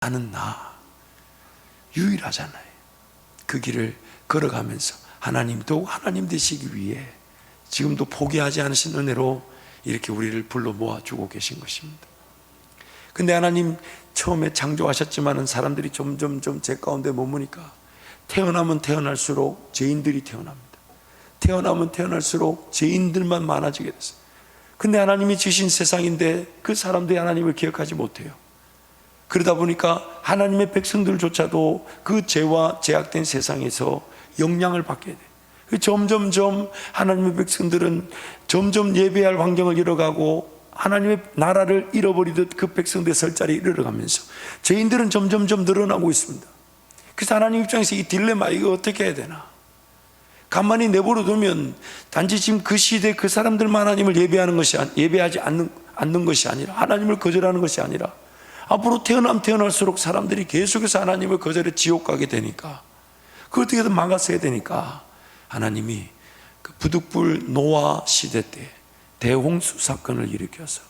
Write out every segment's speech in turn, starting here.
나는 나 유일하잖아요. 그 길을 걸어가면서 하나님도 하나님 되시기 위해 지금도 포기하지 않으신 은혜로 이렇게 우리를 불러 모아주고 계신 것입니다. 근데 하나님 처음에 창조하셨지만은 사람들이 점점 제 가운데 머무니까 태어나면 태어날수록 죄인들이 태어납니다. 태어나면 태어날수록 죄인들만 많아지게 됐어요. 근데 하나님이 주신 세상인데 그 사람들이 하나님을 기억하지 못해요. 그러다 보니까 하나님의 백성들조차도 그 죄와 제약된 세상에서 영향을 받게 돼요. 점점점 하나님의 백성들은 점점 예배할 환경을 잃어가고 하나님의 나라를 잃어버리듯 그 백성들의 설 자리에 이르러가면서 죄인들은 점점점 늘어나고 있습니다. 그래서 하나님 입장에서 이 딜레마, 이거 어떻게 해야 되나? 가만히 내버려 두면 단지 지금 그 시대에 그 사람들만 하나님을 예배하지 않는 것이 아니라, 하나님을 거절하는 것이 아니라 앞으로 태어날수록 사람들이 계속해서 하나님을 거절해 지옥 가게 되니까 그 어떻게든 막았어야 되니까 하나님이 그 부득불 노아 시대 때 대홍수 사건을 일으켜서,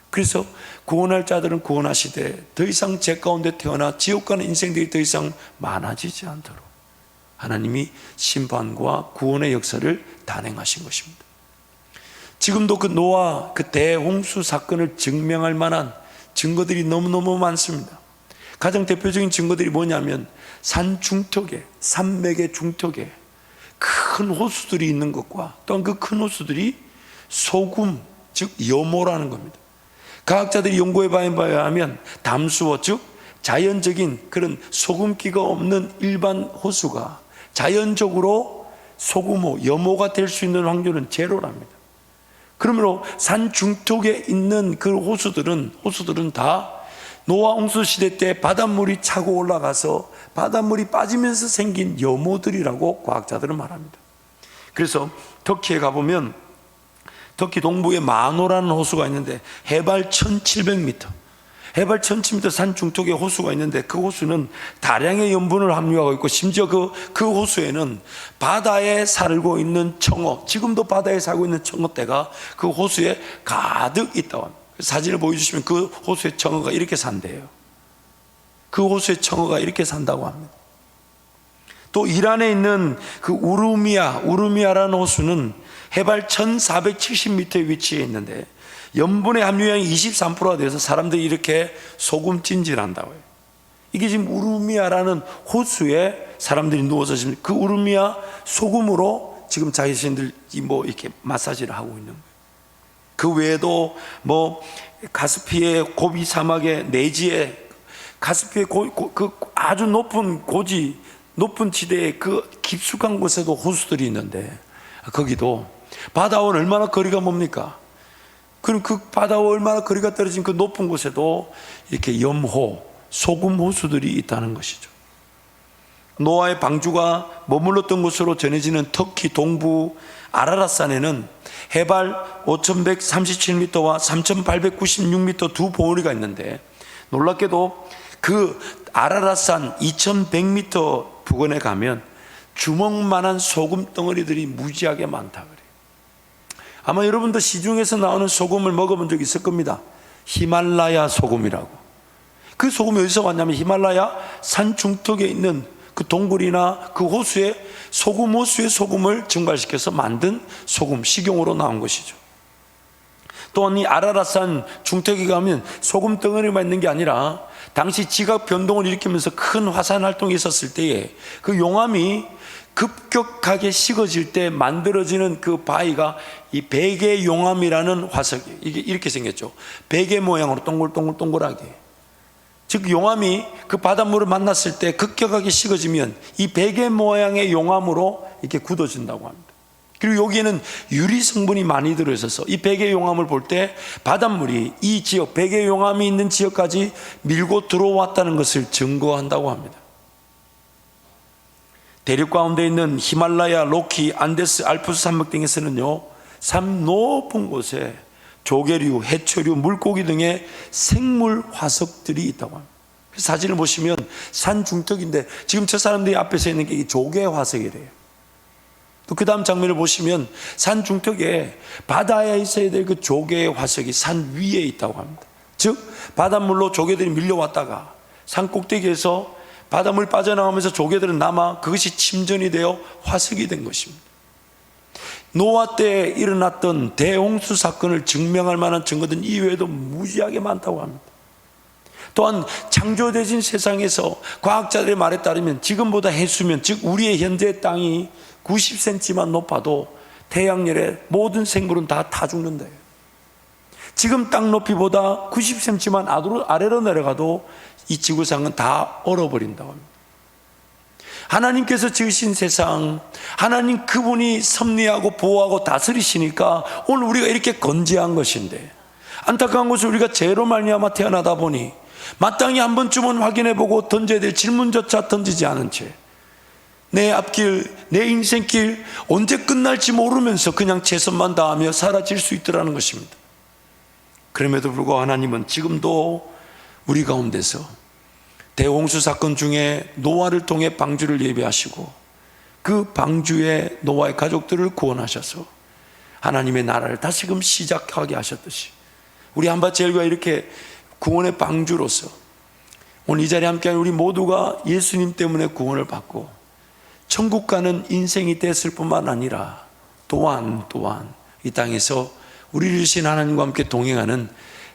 그래서 구원할 자들은 구원하시되 더 이상 죄 가운데 태어나 지옥 가는 인생들이 더 이상 많아지지 않도록 하나님이 심판과 구원의 역사를 단행하신 것입니다. 지금도 그 노아 그 대홍수 사건을 증명할 만한 증거들이 너무너무 많습니다. 가장 대표적인 증거들이 뭐냐면 산 중턱에, 산맥의 중턱에 큰 호수들이 있는 것과 또한 그 큰 호수들이 소금, 즉 여모라는 겁니다. 과학자들이 연구해 봐야 하면 담수어, 즉 자연적인 그런 소금기가 없는 일반 호수가 자연적으로 소금호, 여모가 될 수 있는 확률은 제로랍니다. 그러므로 산 중턱에 있는 그 호수들은 다 노아 홍수 시대 때 바닷물이 차고 올라가서 바닷물이 빠지면서 생긴 여모들이라고 과학자들은 말합니다. 그래서 터키에 가보면 터키 동부에 마노라는 호수가 있는데 해발 1700m, 해발 1700m 산 중턱에 호수가 있는데 그 호수는 다량의 염분을 함유하고 있고 심지어 그 호수에는 바다에 살고 있는 청어, 지금도 바다에 살고 있는 청어떼가 그 호수에 가득 있다고 합니다. 사진을 보여주시면 그 호수에 청어가 이렇게 산대요. 그 호수에 청어가 이렇게 산다고 합니다. 또 이란에 있는 그 우루미아라는 호수는 해발 1470m에 위치해 있는데 염분의 함유량이 23%가 돼서 사람들이 이렇게 소금 찜질한다고 해요. 이게 지금 우루미아라는 호수에 사람들이 누워서 지금 그 우루미아 소금으로 지금 자신들이 뭐 이렇게 마사지를 하고 있는 거예요. 그 외에도 뭐 가스피의 고비 사막의 내지에 가스피의 그 아주 높은 지대에 그 깊숙한 곳에도 호수들이 있는데 거기도 바다와 얼마나 거리가 뭡니까? 그럼 그 바다와 얼마나 거리가 떨어진 그 높은 곳에도 이렇게 염호, 소금 호수들이 있다는 것이죠. 노아의 방주가 머물렀던 곳으로 전해지는 터키 동부 아라랏산에는 해발 5137m와 3896m 두 봉우리가 있는데 놀랍게도 그 아라랏산 2100m 부근에 가면 주먹만한 소금 덩어리들이 무지하게 많다 그래요. 아마 여러분도 시중에서 나오는 소금을 먹어본 적 있을 겁니다. 히말라야 소금이라고. 그 소금이 어디서 왔냐면 히말라야 산 중턱에 있는 그 동굴이나 그 호수에 호수의 소금을 증발시켜서 만든 소금, 식용으로 나온 것이죠. 또한 이 아라랏산 중턱에 가면 소금 덩어리만 있는 게 아니라 당시 지각 변동을 일으키면서 큰 화산 활동이 있었을 때에 그 용암이 급격하게 식어질 때 만들어지는 그 바위가 이 베개 용암이라는 화석이에요. 이게 이렇게 생겼죠. 베개 모양으로 동글동글동글하게. 즉 용암이 그 바닷물을 만났을 때 급격하게 식어지면 이 베개 모양의 용암으로 이렇게 굳어진다고 합니다. 그리고 여기에는 유리 성분이 많이 들어있어서 이 베개 용암을 볼 때 바닷물이 이 지역, 베개 용암이 있는 지역까지 밀고 들어왔다는 것을 증거한다고 합니다. 대륙 가운데 있는 히말라야, 로키, 안데스, 알프스 산맥 등에서는요, 산 높은 곳에 조개류, 해초류, 물고기 등의 생물 화석들이 있다고 합니다. 사진을 보시면 산 중턱인데 지금 저 사람들이 앞에 서 있는 게 조개 화석이래요. 또 그 다음 장면을 보시면 산 중턱에 바다에 있어야 될 그 조개의 화석이 산 위에 있다고 합니다. 즉 바닷물로 조개들이 밀려왔다가 산 꼭대기에서 바닷물 빠져나오면서 조개들은 남아 그것이 침전이 되어 화석이 된 것입니다. 노아 때 일어났던 대홍수 사건을 증명할 만한 증거들은 이외에도 무지하게 많다고 합니다. 또한 창조되신 세상에서 과학자들의 말에 따르면 지금보다 해수면, 즉 우리의 현재 땅이 90cm만 높아도 태양열에 모든 생물은 다 타 죽는다. 지금 땅 높이보다 90cm만 아래로 내려가도 이 지구상은 다 얼어버린다고 합니다. 하나님께서 지으신 세상, 하나님 그분이 섭리하고 보호하고 다스리시니까 오늘 우리가 이렇게 건재한 것인데, 안타까운 것은 우리가 죄로 말미암아 태어나다 보니 마땅히 한 번쯤은 확인해보고 던져야 될 질문조차 던지지 않은 채 내 앞길, 내 인생길 언제 끝날지 모르면서 그냥 최선만 다하며 사라질 수 있더라는 것입니다. 그럼에도 불구하고 하나님은 지금도 우리 가운데서 대홍수 사건 중에 노아를 통해 방주를 예비하시고 그 방주에 노아의 가족들을 구원하셔서 하나님의 나라를 다시금 시작하게 하셨듯이 우리 한밭제일교회 이렇게 구원의 방주로서 오늘 이 자리에 함께하는 우리 모두가 예수님 때문에 구원을 받고 천국 가는 인생이 됐을 뿐만 아니라 또한 이 땅에서 우리를 주신 하나님과 함께 동행하는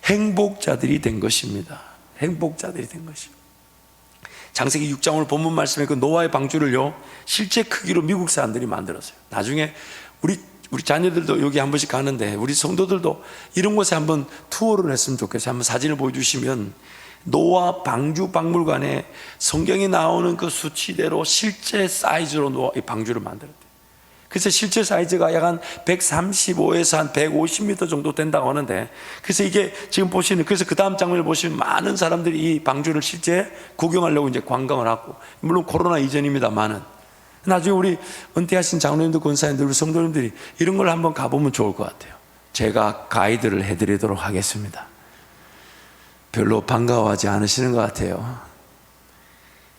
행복자들이 된 것입니다. 행복자들이 된 것입니다. 창세기 6장 오늘 본문 말씀에 그 노아의 방주를요 실제 크기로 미국 사람들이 만들었어요. 나중에 우리 자녀들도 여기 한 번씩 가는데 우리 성도들도 이런 곳에 한번 투어를 했으면 좋겠어요. 한번 사진을 보여주시면 노아 방주 박물관에 성경에 나오는 그 수치대로 실제 사이즈로 노아 이 방주를 만들었대요. 그래서 실제 사이즈가 약 한 135에서 한 150m 정도 된다고 하는데, 그래서 이게 지금 보시는, 그래서 그 다음 장면을 보시면 많은 사람들이 이 방주를 실제 구경하려고 이제 관광을 하고, 물론 코로나 이전입니다만은 나중에 우리 은퇴하신 장로님들, 권사님들, 우리 성도님들이 이런 걸 한번 가보면 좋을 것 같아요. 제가 가이드를 해드리도록 하겠습니다. 별로 반가워하지 않으시는 것 같아요.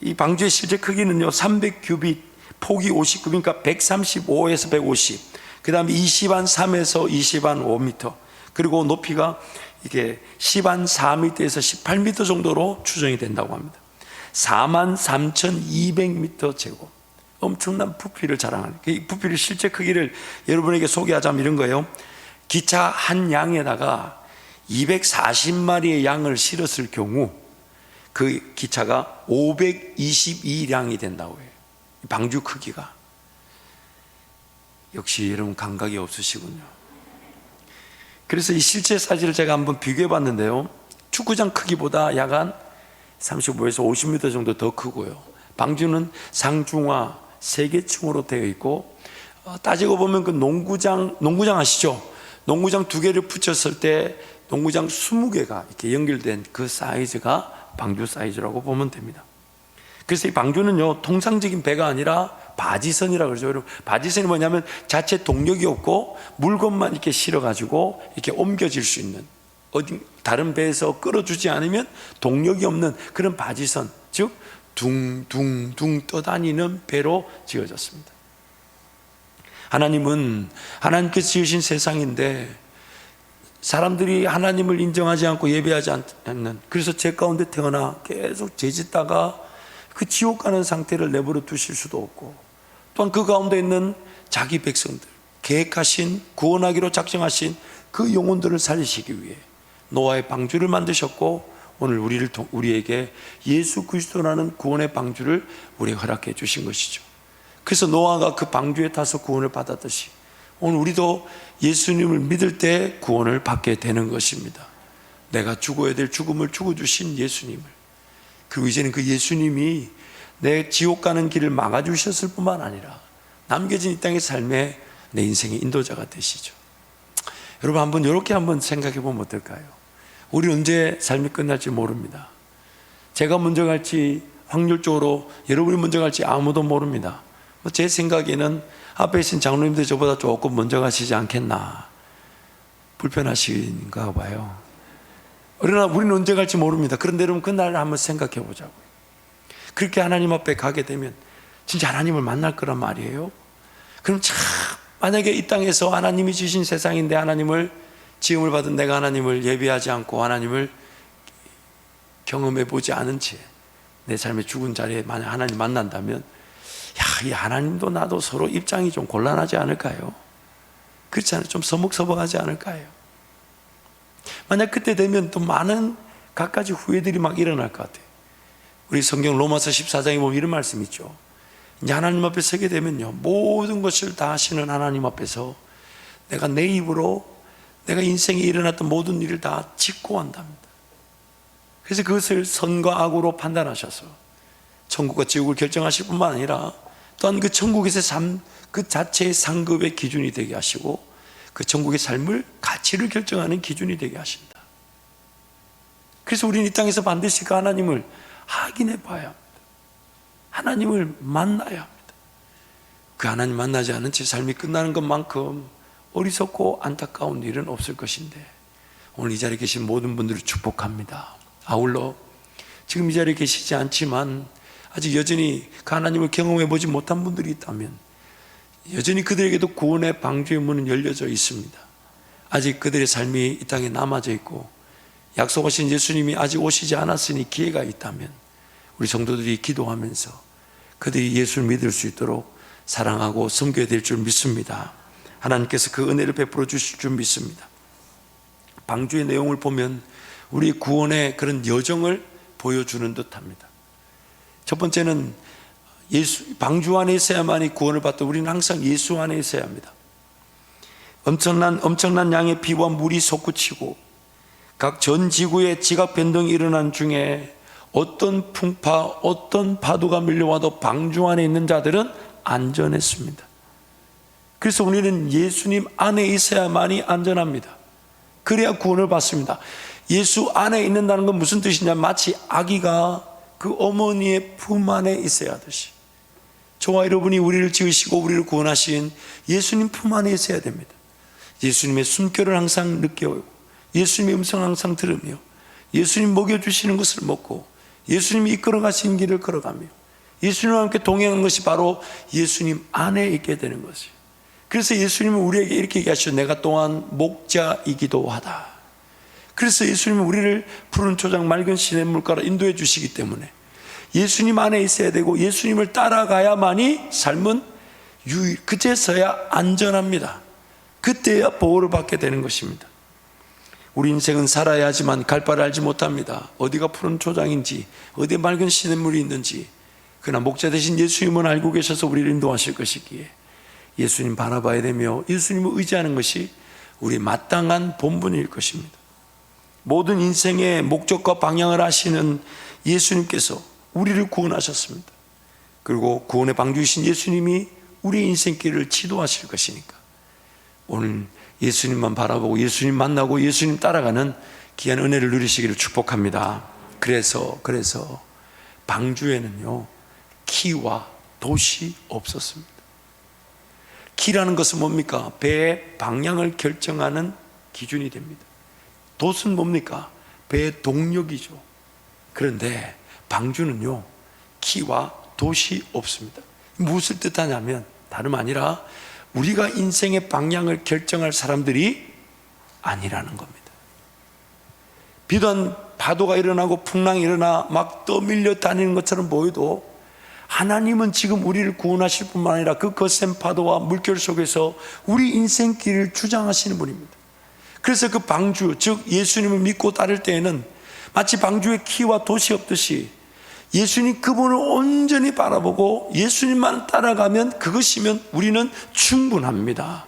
이 방주의 실제 크기는요 300규빗, 폭이 59, 그러니까 135에서 150, 그 다음에 20한 3에서 20한 5m, 그리고 높이가 이게 10한 4m에서 18m 정도로 추정이 된다고 합니다. 43,200m 제곱, 엄청난 부피를 자랑하는, 이 부피를 실제 크기를 여러분에게 소개하자면 이런 거예요. 기차 한 양에다가 240마리의 양을 실었을 경우 그 기차가 522량이 된다고 해요. 방주 크기가. 역시 여러분 감각이 없으시군요. 그래서 이 실제 사진을 제가 한번 비교해 봤는데요, 축구장 크기보다 약 한 35에서 50m 정도 더 크고요, 방주는 상중하 3개층으로 되어 있고, 따지고 보면 그 농구장 아시죠? 농구장 2개를 붙였을 때 농구장 20개가 이렇게 연결된 그 사이즈가 방주 사이즈라고 보면 됩니다. 그래서 이 방주는요 통상적인 배가 아니라 바지선이라고 그러죠. 여러분, 바지선이 뭐냐면 자체 동력이 없고 물건만 이렇게 실어가지고 이렇게 옮겨질 수 있는, 어디 다른 배에서 끌어주지 않으면 동력이 없는 그런 바지선, 즉 둥둥둥 떠다니는 배로 지어졌습니다. 하나님은 하나님께서 지으신 세상인데 사람들이 하나님을 인정하지 않고 예배하지 않는, 그래서 죄 가운데 태어나 계속 죄짓다가 그 지옥 가는 상태를 내버려 두실 수도 없고, 또한 그 가운데 있는 자기 백성들, 계획하신 구원하기로 작정하신 그 영혼들을 살리시기 위해 노아의 방주를 만드셨고, 오늘 우리에게 예수 그리스도라는 구원의 방주를 우리에게 허락해 주신 것이죠. 그래서 노아가 그 방주에 타서 구원을 받았듯이 오늘 우리도 예수님을 믿을 때 구원을 받게 되는 것입니다. 내가 죽어야 될 죽음을 죽어주신 예수님을, 그리고 이제는 그 예수님이 내 지옥 가는 길을 막아주셨을 뿐만 아니라 남겨진 이 땅의 삶에 내 인생의 인도자가 되시죠. 여러분, 한번 이렇게 한번 생각해 보면 어떨까요? 우리 언제 삶이 끝날지 모릅니다. 제가 먼저 갈지, 확률적으로 여러분이 먼저 갈지 아무도 모릅니다. 제 생각에는 앞에 계신 장로님들 저보다 조금 먼저 가시지 않겠나, 불편하신가 봐요. 그러나 우리는 언제 갈지 모릅니다. 그런데 여러분, 그날을 한번 생각해 보자고요. 그렇게 하나님 앞에 가게 되면 진짜 하나님을 만날 거란 말이에요. 그럼 참, 만약에 이 땅에서 하나님이 주신 세상인데 하나님을, 지음을 받은 내가 하나님을 예배하지 않고 하나님을 경험해 보지 않은 채 내 삶의 죽은 자리에 만약 하나님 만난다면, 이 하나님도 나도 서로 입장이 좀 곤란하지 않을까요? 그렇지 않아요? 좀 서먹서먹하지 않을까요? 만약 그때 되면 또 많은 갖가지 후회들이 막 일어날 것 같아요. 우리 성경 로마서 14장에 보면 이런 말씀이 있죠. 이제 하나님 앞에 서게 되면요, 모든 것을 다 하시는 하나님 앞에서 내가 내 입으로 내가 인생에 일어났던 모든 일을 다 짓고 한답니다. 그래서 그것을 선과 악으로 판단하셔서 천국과 지옥을 결정하실 뿐만 아니라 또한 그 천국에서의 삶 그 자체의 상급의 기준이 되게 하시고 그 천국의 삶을 가치를 결정하는 기준이 되게 하신다. 그래서 우리는 이 땅에서 반드시 그 하나님을 확인해 봐야 합니다. 하나님을 만나야 합니다. 그 하나님 만나지 않은 채 삶이 끝나는 것만큼 어리석고 안타까운 일은 없을 것인데, 오늘 이 자리에 계신 모든 분들을 축복합니다. 아울러 지금 이 자리에 계시지 않지만 아직 여전히 그 하나님을 경험해 보지 못한 분들이 있다면 여전히 그들에게도 구원의 방주의 문은 열려져 있습니다. 아직 그들의 삶이 이 땅에 남아져 있고 약속하신 예수님이 아직 오시지 않았으니 기회가 있다면 우리 성도들이 기도하면서 그들이 예수를 믿을 수 있도록 사랑하고 섬겨야 될 줄 믿습니다. 하나님께서 그 은혜를 베풀어 주실 줄 믿습니다. 방주의 내용을 보면 우리 구원의 그런 여정을 보여주는 듯합니다. 첫 번째는 방주 안에 있어야만이 구원을 받던 우리는 항상 예수 안에 있어야 합니다. 엄청난 양의 비와 물이 솟구치고 각 전 지구에 지각 변동이 일어난 중에 어떤 풍파, 어떤 파도가 밀려와도 방주 안에 있는 자들은 안전했습니다. 그래서 우리는 예수님 안에 있어야만이 안전합니다. 그래야 구원을 받습니다. 예수 안에 있는다는 건 무슨 뜻이냐? 마치 아기가 그 어머니의 품 안에 있어야 하듯이 저와 여러분이 우리를 지으시고 우리를 구원하신 예수님 품 안에 있어야 됩니다. 예수님의 숨결을 항상 느껴요. 예수님의 음성을 항상 들으며 예수님 먹여주시는 것을 먹고 예수님이 이끌어 가시는 길을 걸어가며 예수님과 함께 동행하는 것이 바로 예수님 안에 있게 되는 것이에요. 그래서 예수님은 우리에게 이렇게 얘기하시죠. 내가 또한 목자이기도 하다. 그래서 예수님은 우리를 푸른 초장 맑은 시냇물가로 인도해 주시기 때문에 예수님 안에 있어야 되고 예수님을 따라가야만이 삶은 그제서야 안전합니다. 그때야 보호를 받게 되는 것입니다. 우리 인생은 살아야 하지만 갈 바를 알지 못합니다. 어디가 푸른 초장인지 어디에 맑은 시냇물이 있는지, 그러나 목자 되신 예수님은 알고 계셔서 우리를 인도하실 것이기에 예수님 바라봐야 되며 예수님을 의지하는 것이 우리의 마땅한 본분일 것입니다. 모든 인생의 목적과 방향을 아시는 예수님께서 우리를 구원하셨습니다. 그리고 구원의 방주이신 예수님이 우리의 인생길을 지도하실 것이니까 오늘 예수님만 바라보고 예수님 만나고 예수님 따라가는 귀한 은혜를 누리시기를 축복합니다. 그래서 방주에는요 키와 돛이 없었습니다. 키라는 것은 뭡니까? 배의 방향을 결정하는 기준이 됩니다. 돛은 뭡니까? 배의 동력이죠. 그런데 방주는요 키와 돛이 없습니다. 무엇을 뜻하냐면 다름 아니라 우리가 인생의 방향을 결정할 사람들이 아니라는 겁니다. 비단 파도가 일어나고 풍랑이 일어나 막 떠밀려 다니는 것처럼 보여도 하나님은 지금 우리를 구원하실 뿐만 아니라 그 거센 파도와 물결 속에서 우리 인생길을 주장하시는 분입니다. 그래서 그 방주, 즉 예수님을 믿고 따를 때에는 마치 방주에 키와 돛이 없듯이 예수님 그분을 온전히 바라보고 예수님만 따라가면 그것이면 우리는 충분합니다.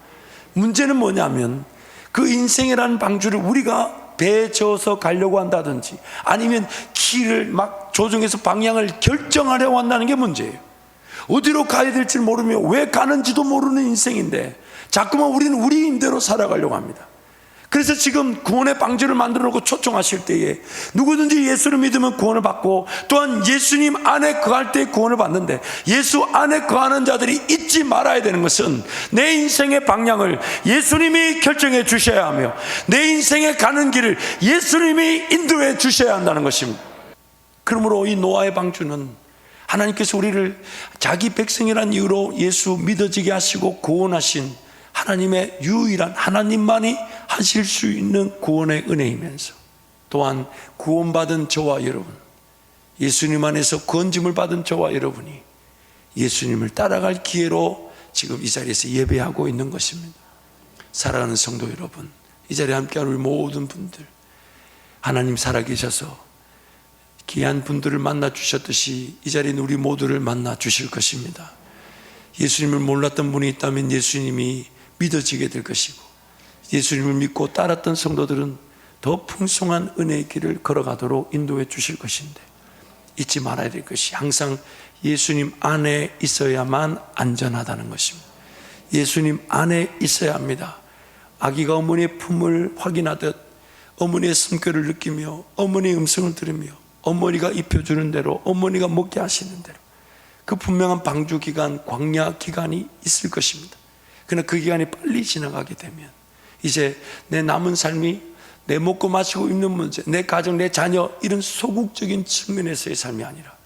문제는 뭐냐면 그 인생이라는 방주를 우리가 배에 저어서 가려고 한다든지 아니면 키를 막 조정해서 방향을 결정하려고 한다는 게 문제예요. 어디로 가야 될지 모르며 왜 가는지도 모르는 인생인데 자꾸만 우리는 우리 힘대로 살아가려고 합니다. 그래서 지금 구원의 방주를 만들어 놓고 초청하실 때에 누구든지 예수를 믿으면 구원을 받고 또한 예수님 안에 거할 때 구원을 받는데, 예수 안에 거하는 자들이 잊지 말아야 되는 것은 내 인생의 방향을 예수님이 결정해 주셔야 하며 내 인생에 가는 길을 예수님이 인도해 주셔야 한다는 것입니다. 그러므로 이 노아의 방주는 하나님께서 우리를 자기 백성이라는 이유로 예수 믿어지게 하시고 구원하신 하나님의 유일한, 하나님만이 하실 수 있는 구원의 은혜이면서 또한 구원받은 저와 여러분, 예수님 안에서 건짐을 받은 저와 여러분이 예수님을 따라갈 기회로 지금 이 자리에서 예배하고 있는 것입니다. 사랑하는 성도 여러분, 이 자리에 함께하는 우리 모든 분들, 하나님 살아계셔서 귀한 분들을 만나 주셨듯이 이 자리에 있는 우리 모두를 만나 주실 것입니다. 예수님을 몰랐던 분이 있다면 예수님이 믿어지게 될 것이고, 예수님을 믿고 따랐던 성도들은 더 풍성한 은혜의 길을 걸어가도록 인도해 주실 것인데, 잊지 말아야 될 것이 항상 예수님 안에 있어야만 안전하다는 것입니다. 예수님 안에 있어야 합니다. 아기가 어머니의 품을 확인하듯 어머니의 숨결을 느끼며 어머니의 음성을 들으며 어머니가 입혀주는 대로, 어머니가 먹게 하시는 대로 그 분명한 방주 기간, 광야 기간이 있을 것입니다. 그러나 그 기간이 빨리 지나가게 되면 이제 내 남은 삶이 내 먹고 마시고 입는 문제, 내 가정, 내 자녀, 이런 소극적인 측면에서의 삶이 아니라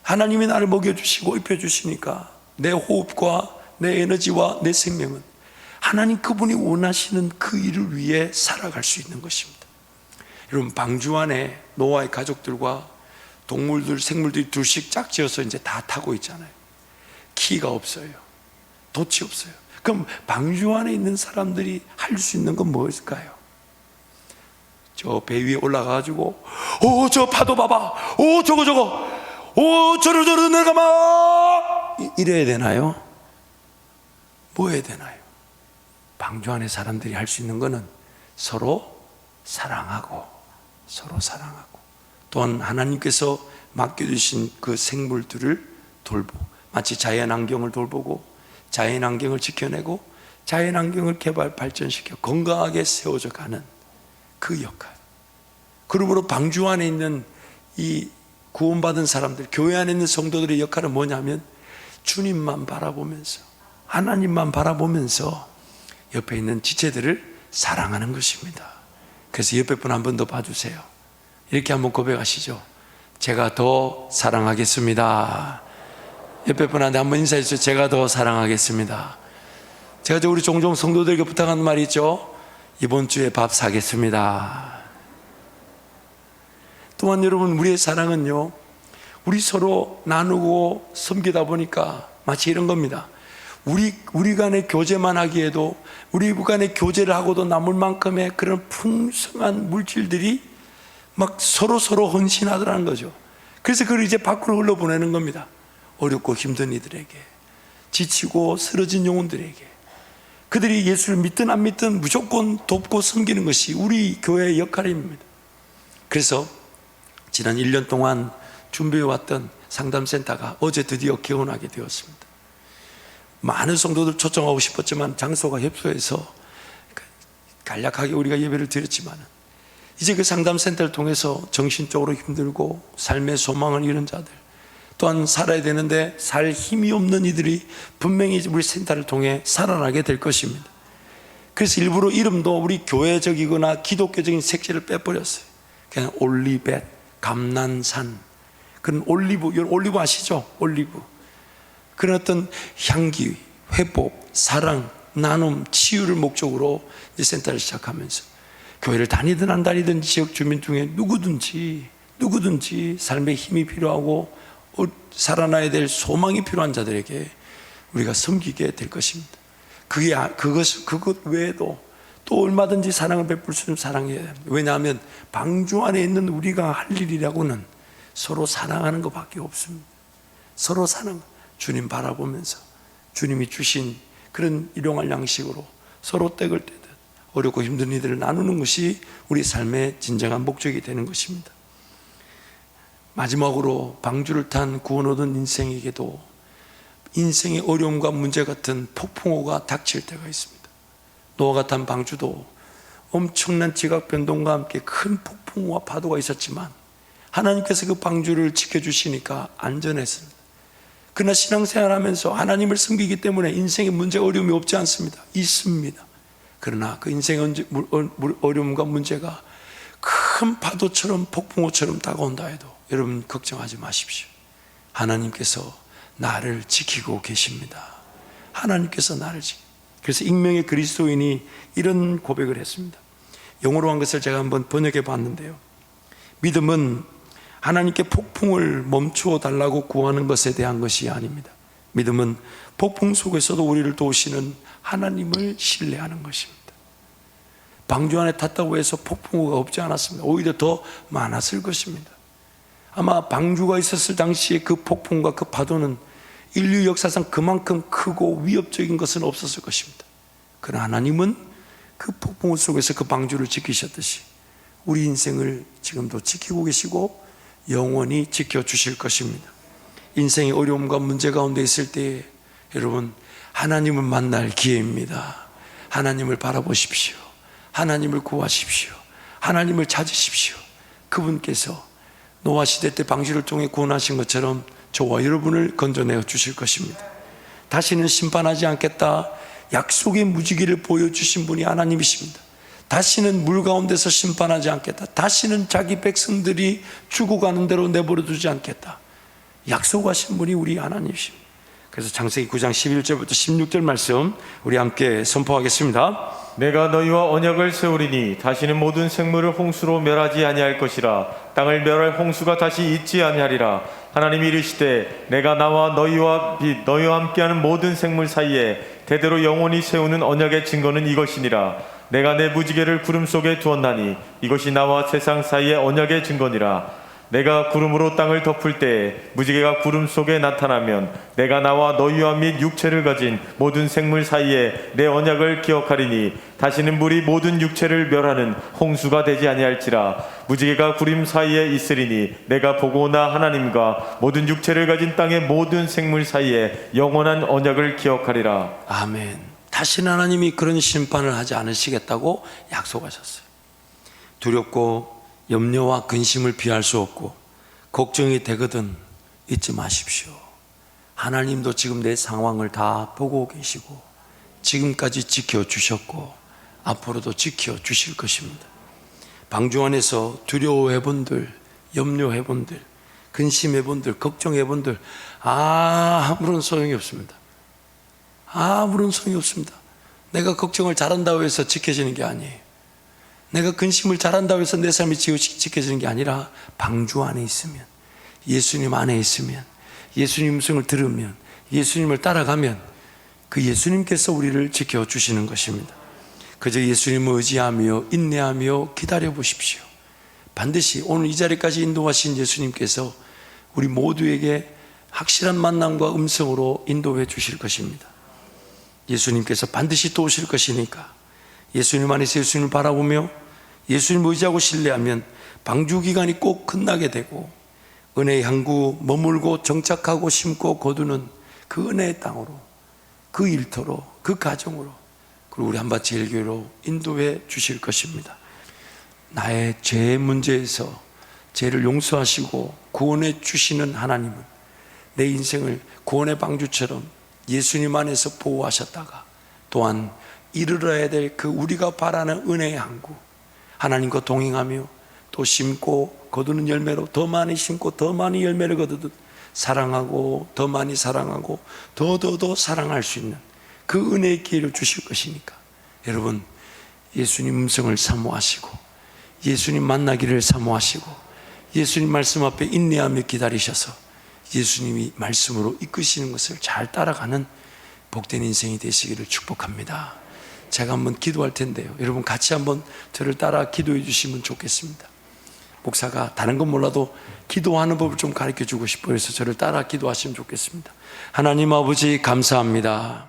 하나님이 나를 먹여주시고 입혀주시니까 내 호흡과 내 에너지와 내 생명은 하나님 그분이 원하시는 그 일을 위해 살아갈 수 있는 것입니다. 여러분, 방주 안에 노아의 가족들과 동물들, 생물들이 둘씩 짝지어서 이제 다 타고 있잖아요. 키가 없어요. 돛이 없어요. 그럼 방주 안에 있는 사람들이 할 수 있는 건 무엇일까요? 저 배 위에 올라가가지고 저 파도 봐봐, 저거 저러 내려가마, 이래야 되나요? 뭐 해야 되나요? 방주 안에 사람들이 할 수 있는 거는 서로 사랑하고 또한 하나님께서 맡겨주신 그 생물들을 돌보고, 마치 자연환경을 돌보고 자연환경을 지켜내고 자연환경을 발전시켜 건강하게 세워져 가는 그 역할. 그러므로 방주 안에 있는 이 구원받은 사람들, 교회 안에 있는 성도들의 역할은 뭐냐면 주님만 바라보면서, 하나님만 바라보면서 옆에 있는 지체들을 사랑하는 것입니다. 그래서 옆에 분 한 번 더 봐주세요. 이렇게 한번 고백하시죠. 제가 더 사랑하겠습니다. 옆에 분한테 한번 인사해 주세요. 제가 더 사랑하겠습니다. 제가 우리 종종 성도들에게 부탁하는 말이 있죠. 이번 주에 밥 사겠습니다. 또한 여러분, 우리의 사랑은요, 우리 서로 나누고 섬기다 보니까 마치 이런 겁니다. 우리 간의 교제만 하기에도, 우리 간의 교제를 하고도 남을 만큼의 그런 풍성한 물질들이 막 서로 헌신하더라는 거죠. 그래서 그걸 이제 밖으로 흘러보내는 겁니다. 어렵고 힘든 이들에게, 지치고 쓰러진 영혼들에게, 그들이 예수를 믿든 안 믿든 무조건 돕고 섬기는 것이 우리 교회의 역할입니다. 그래서 지난 1년 동안 준비해왔던 상담센터가 어제 드디어 개원하게 되었습니다. 많은 성도들 초청하고 싶었지만 장소가 협소해서 간략하게 우리가 예배를 드렸지만, 이제 그 상담센터를 통해서 정신적으로 힘들고 삶의 소망을 잃은 자들, 또한 살아야 되는데 살 힘이 없는 이들이 분명히 우리 센터를 통해 살아나게 될 것입니다. 그래서 일부러 이름도 우리 교회적이거나 기독교적인 색채를 빼버렸어요. 그냥 올리벳, 감난산, 그런 올리브 아시죠? 올리브. 그런 어떤 향기, 회복, 사랑, 나눔, 치유를 목적으로 이제 센터를 시작하면서 교회를 다니든 안 다니든 지역 주민 중에 누구든지 삶에 힘이 필요하고 살아나야 될 소망이 필요한 자들에게 우리가 섬기게 될 것입니다. 그것 외에도 또 얼마든지 사랑을 베풀 수 있는 사랑해야 합니다. 왜냐하면 방주 안에 있는 우리가 할 일이라고는 서로 사랑하는 것밖에 없습니다. 서로 주님 바라보면서 주님이 주신 그런 일용할 양식으로 서로 떼을 떼듯 어렵고 힘든 이들을 나누는 것이 우리 삶의 진정한 목적이 되는 것입니다. 마지막으로 방주를 탄 구원 얻은 인생에게도 인생의 어려움과 문제 같은 폭풍우가 닥칠 때가 있습니다. 노아가 탄 방주도 엄청난 지각 변동과 함께 큰 폭풍우와 파도가 있었지만 하나님께서 그 방주를 지켜주시니까 안전했습니다. 그러나 신앙생활하면서 하나님을 섬기기 때문에 인생의 문제 어려움이 없지 않습니다. 있습니다. 그러나 그 인생의 어려움과 문제가 큰 파도처럼 폭풍우처럼 다가온다 해도 여러분 걱정하지 마십시오. 하나님께서 나를 지키고 계십니다. 하나님께서 나를 지키고. 그래서 익명의 그리스도인이 이런 고백을 했습니다. 영어로 한 것을 제가 한번 번역해 봤는데요. 믿음은 하나님께 폭풍을 멈추어 달라고 구하는 것에 대한 것이 아닙니다. 믿음은 폭풍 속에서도 우리를 도우시는 하나님을 신뢰하는 것입니다. 방주 안에 탔다고 해서 폭풍우가 없지 않았습니다. 오히려 더 많았을 것입니다. 아마 방주가 있었을 당시에 그 폭풍과 그 파도는 인류 역사상 그만큼 크고 위협적인 것은 없었을 것입니다. 그러나 하나님은 그 폭풍우 속에서 그 방주를 지키셨듯이 우리 인생을 지금도 지키고 계시고 영원히 지켜주실 것입니다. 인생의 어려움과 문제 가운데 있을 때에 여러분, 하나님을 만날 기회입니다. 하나님을 바라보십시오. 하나님을 구하십시오. 하나님을 찾으십시오. 그분께서 노아 시대 때 방주를 통해 구원하신 것처럼 저와 여러분을 건져내어 주실 것입니다. 다시는 심판하지 않겠다 약속의 무지개를 보여주신 분이 하나님이십니다. 다시는 물 가운데서 심판하지 않겠다, 다시는 자기 백성들이 죽어가는 대로 내버려 두지 않겠다 약속하신 분이 우리 하나님이십니다. 그래서 창세기 9장 11절부터 16절 말씀 우리 함께 선포하겠습니다. 내가 너희와 언약을 세우리니 다시는 모든 생물을 홍수로 멸하지 아니할 것이라. 땅을 멸할 홍수가 다시 있지 아니하리라. 하나님이 이르시되 내가 나와 너희와 함께하는 모든 생물 사이에 대대로 영원히 세우는 언약의 증거는 이것이니라. 내가 내 무지개를 구름 속에 두었나니 이것이 나와 세상 사이의 언약의 증거니라. 내가 구름으로 땅을 덮을 때에 무지개가 구름 속에 나타나면 내가 나와 너희와 및 육체를 가진 모든 생물 사이에 내 언약을 기억하리니 다시는 물이 모든 육체를 멸하는 홍수가 되지 아니할지라. 무지개가 구름 사이에 있으리니 내가 보고 나 하나님과 모든 육체를 가진 땅의 모든 생물 사이에 영원한 언약을 기억하리라. 아멘. 다시는 하나님이 그런 심판을 하지 않으시겠다고 약속하셨어요. 두렵고 염려와 근심을 피할 수 없고 걱정이 되거든 잊지 마십시오. 하나님도 지금 내 상황을 다 보고 계시고 지금까지 지켜주셨고 앞으로도 지켜주실 것입니다. 방주 안에서 두려워해본들, 염려해본들, 근심해본들, 걱정해본들 아무런 소용이 없습니다. 아무런 소용이 없습니다. 내가 걱정을 잘한다고 해서 지켜지는 게 아니에요. 내가 근심을 잘한다고 해서 내 삶이 지켜지는 게 아니라 방주 안에 있으면, 예수님 안에 있으면, 예수님 음성을 들으면, 예수님을 따라가면 그 예수님께서 우리를 지켜주시는 것입니다. 그저 예수님을 의지하며 인내하며 기다려 보십시오. 반드시 오늘 이 자리까지 인도하신 예수님께서 우리 모두에게 확실한 만남과 음성으로 인도해 주실 것입니다. 예수님께서 반드시 또 오실 것이니까 예수님 안에서 예수님을 바라보며 예수님을 의지하고 신뢰하면 방주 기간이 꼭 끝나게 되고 은혜의 항구 머물고 정착하고 심고 거두는 그 은혜의 땅으로, 그 일터로, 그 가정으로, 그리고 우리 한밭제일교회로 인도해 주실 것입니다. 나의 죄의 문제에서 죄를 용서하시고 구원해 주시는 하나님은 내 인생을 구원의 방주처럼 예수님 안에서 보호하셨다가 또한 이르러야 될 그 우리가 바라는 은혜의 항구, 하나님과 동행하며 또 심고 거두는 열매로 더 많이 심고 더 많이 열매를 거두듯 사랑하고 더 많이 사랑하고 더 사랑할 수 있는 그 은혜의 기회를 주실 것이니까 여러분, 예수님 음성을 사모하시고 예수님 만나기를 사모하시고 예수님 말씀 앞에 인내하며 기다리셔서 예수님이 말씀으로 이끄시는 것을 잘 따라가는 복된 인생이 되시기를 축복합니다. 제가 한번 기도할 텐데요, 여러분 같이 한번 저를 따라 기도해 주시면 좋겠습니다. 목사가 다른 건 몰라도 기도하는 법을 좀 가르쳐 주고 싶어요. 그래서 저를 따라 기도하시면 좋겠습니다. 하나님 아버지 감사합니다.